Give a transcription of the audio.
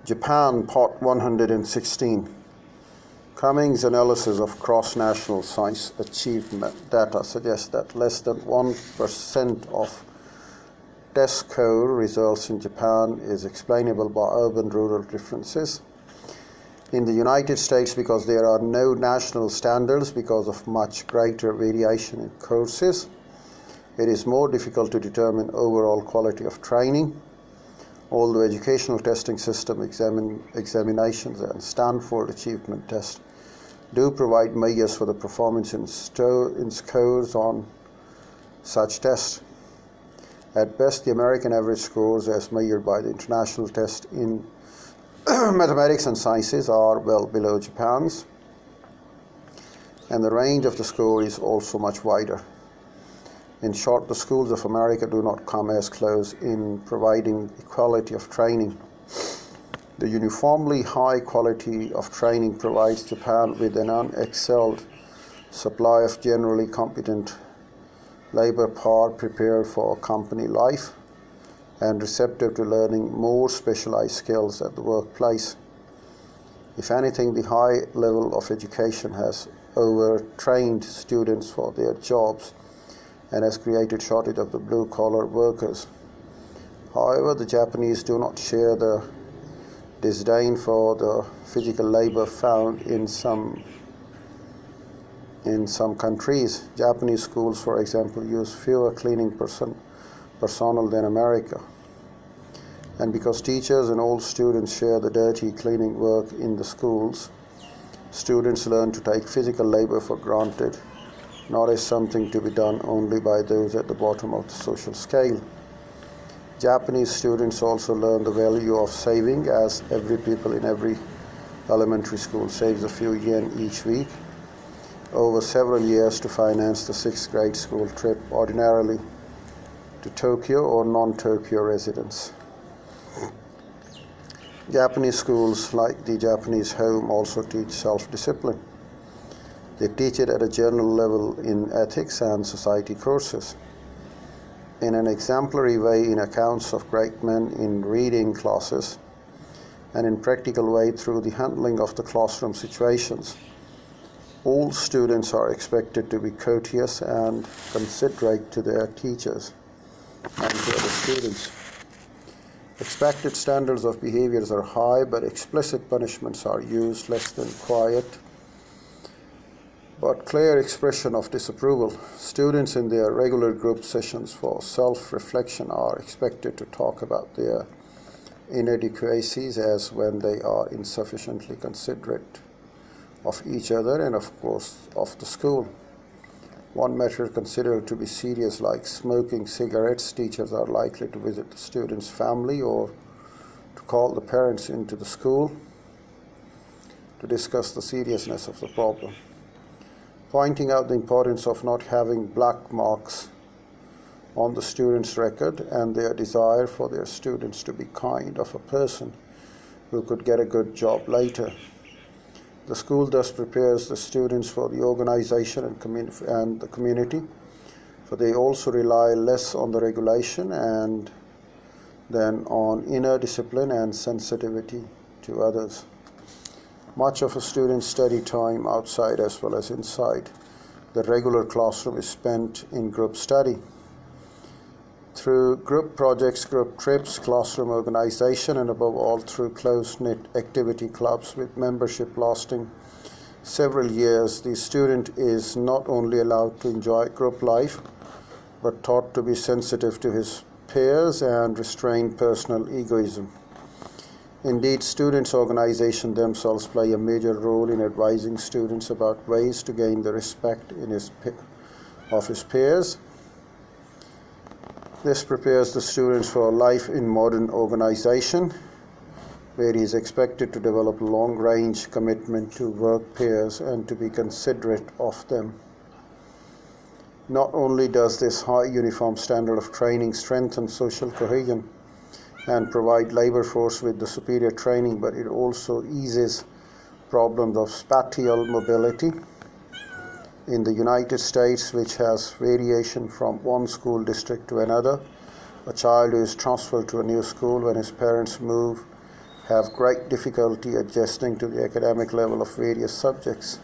Japan, Part 116. Cummings' analysis of cross-national science achievement data suggests that less than 1% of test score results in Japan is explainable by urban-rural differences. In the United States, because there are no national standards because of much greater variation in courses, it is more difficult to determine overall quality of training. Although educational testing system examinations and Stanford achievement test do provide measures for the performance in scores on such tests. At best, the American average scores as measured by the international test in mathematics and sciences are well below Japan's, and the range of the score is also much wider. In short, the schools of America do not come as close in providing equality of training. The uniformly high quality of training provides Japan with an unexcelled supply of generally competent labor power prepared for company life and receptive to learning more specialized skills at the workplace. If anything, the high level of education has overtrained students for their jobs and has created shortage of the blue-collar workers. However, the Japanese do not share the disdain for the physical labor found in some countries. Japanese schools, for example, use fewer cleaning personnel than America. And because teachers and all students share the dirty cleaning work in the schools, students learn to take physical labor for granted, not as something to be done only by those at the bottom of the social scale. Japanese students also learn the value of saving, as every pupil in every elementary school saves a few yen each week over several years to finance the 6th grade school trip, ordinarily to Tokyo or non-Tokyo residents. Japanese schools, like the Japanese home, also teach self-discipline. They teach it at a general level in ethics and society courses. In an exemplary way in accounts of great men in reading classes, and in practical way through the handling of the classroom situations. All students are expected to be courteous and considerate to their teachers and to other students. Expected standards of behaviors are high, but explicit punishments are used, less than quiet but clear expression of disapproval. Students in their regular group sessions for self-reflection are expected to talk about their inadequacies as when they are insufficiently considerate of each other and of course of the school. One matter considered to be serious, like smoking cigarettes, teachers are likely to visit the student's family or to call the parents into the school to discuss the seriousness of the problem, pointing out the importance of not having black marks on the student's record and their desire for their students to be kind of a person who could get a good job later. The school thus prepares the students for the organization and the community, for they also rely less on the regulation and than on inner discipline and sensitivity to others. Much of a student's study time outside as well as inside the regular classroom is spent in group study. Through group projects, group trips, classroom organization, and above all through close-knit activity clubs with membership lasting several years, the student is not only allowed to enjoy group life, but taught to be sensitive to his peers and restrain personal egoism. Indeed, students' organizations themselves play a major role in advising students about ways to gain the respect of his peers. This prepares the students for life in modern organization, where he is expected to develop long-range commitment to work peers and to be considerate of them. Not only does this high uniform standard of training strengthen social cohesion and provide labor force with the superior training, but it also eases problems of spatial mobility. In the United States, which has variation from one school district to another, a child who is transferred to a new school when his parents move have great difficulty adjusting to the academic level of various subjects.